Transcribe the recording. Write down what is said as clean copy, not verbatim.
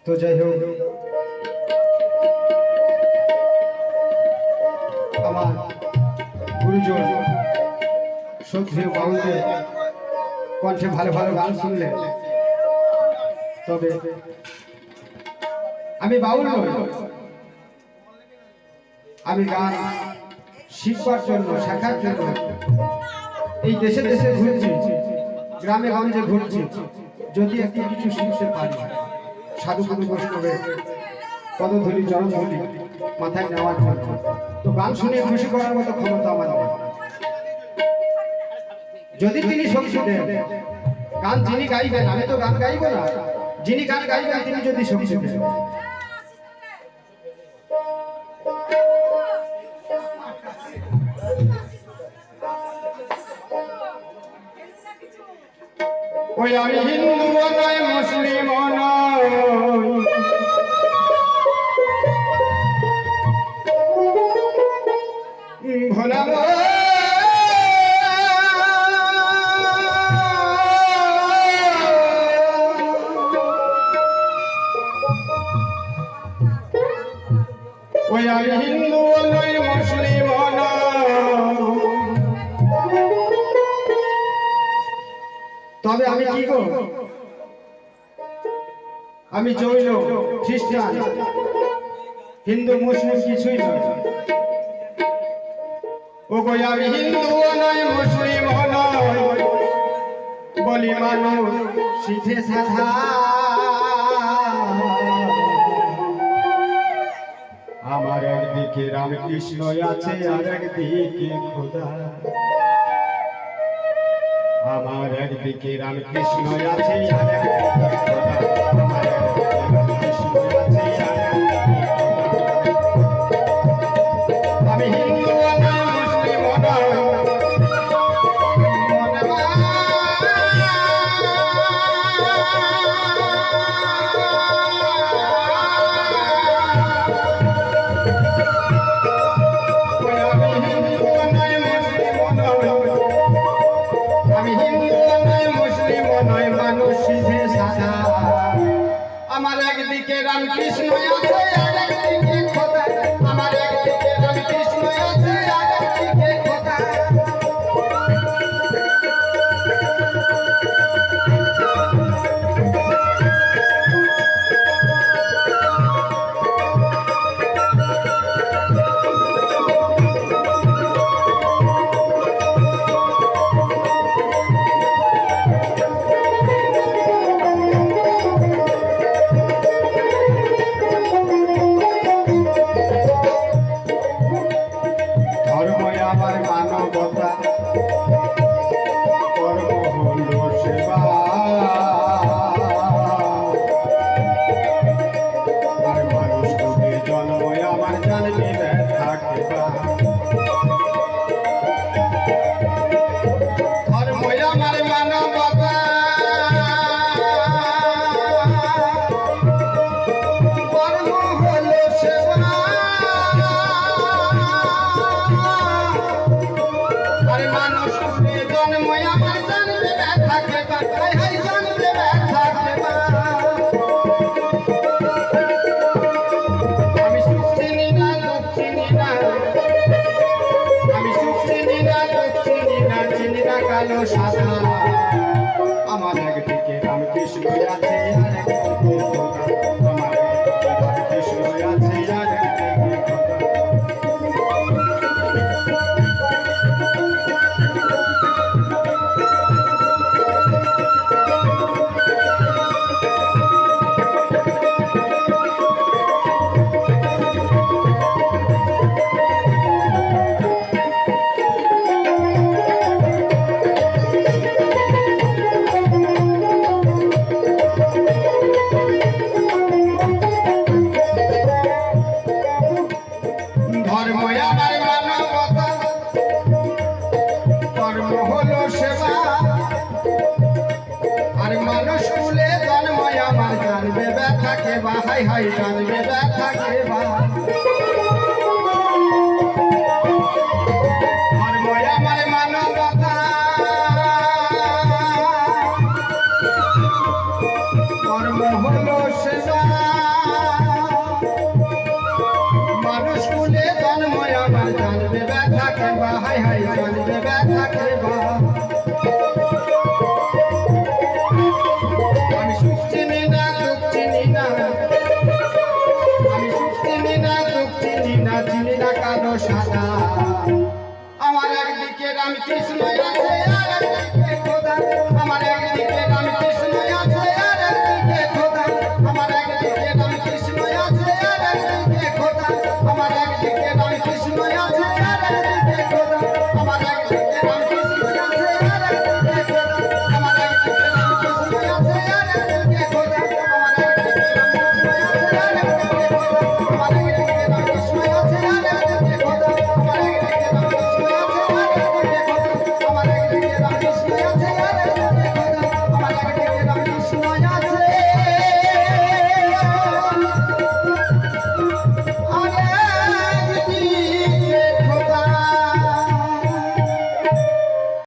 তো যাই হোক, আমার গুরুজন শ্রদ্ধেয় বাউলদের কণ্ঠে ভালো ভালো গান শুনলে, তবে আমি বাউল নই, আমি গান শিখবার জন্য, শেখার জন্য এই দেশে দেশে ঘুরছি, গ্রামে গঞ্জে ঘুরছি, যদি একটু কিছু শিখতে পারি, সাধু সাধু বৈষ্ণবের পদধূলি জনধূলি মাথায় নেওয়ার জন্য, তো গান শুনে খুশি করার মতো ক্ষমতা আমার নেই। যদি তিনি শক্তি দেন, গান যিনি গাইবেন, আমি তো গান গাইব না, যিনি গান গাইবেন তিনি যদি শক্তি দেন। ওই আমি হিন্দু নয়, মুসলিম নয়, ভোলা ওই আমি হিন্দু নয়, মুসলিম নয়, তবে আমি কি গো, আমি জৈন, খ্রিস্টান, হিন্দু মুসলিম কিছুই নয়। ও গো আমি হিন্দু নয়, মুসলিম নয়, বলি মানুষ সিধে সাধা, আমার একদিকে রামকৃষ্ণ আছে আর একদিকে খোদা, আমার একদিকে রামকৃষ্ণ আছে আর একদিকে খোদা, আমার একদিকে রামকৃষ্ণ আছে আর একদিকে খোদা। আমি হিন্দু নয়, মুসলিম নয়, আমার একদিকে রামকৃষ্ণ আছে আর একদিকে খোদা, আমার একদিকে রামকৃষ্ণ আছে আর একদিকে খোদা। আমার একদিকে রামকৃষ্ণ আছে আর একদিকে খোদা, আমার একদিকে রামকৃষ্ণ আছে আর একদিকে খোদা। হাই হাই জানবে ব্যথা কে বা, ধর্মই আমার মানবতা, ধর্ম জন্ম হলো সেবা মানুষ কুলে জন্ম আমার জানবে ব্যথা কেবা হাই হাই জানবে ব্যথা কেবা আমি সুখ চিনি না দুঃখ চিনি না আমি সুখ চিনি না দুঃখ চিনি না চিনি না কালো সাদা আমার একদিকে রামকৃষ্ণ আছে আর একদিকে খোদা আমার একদিকে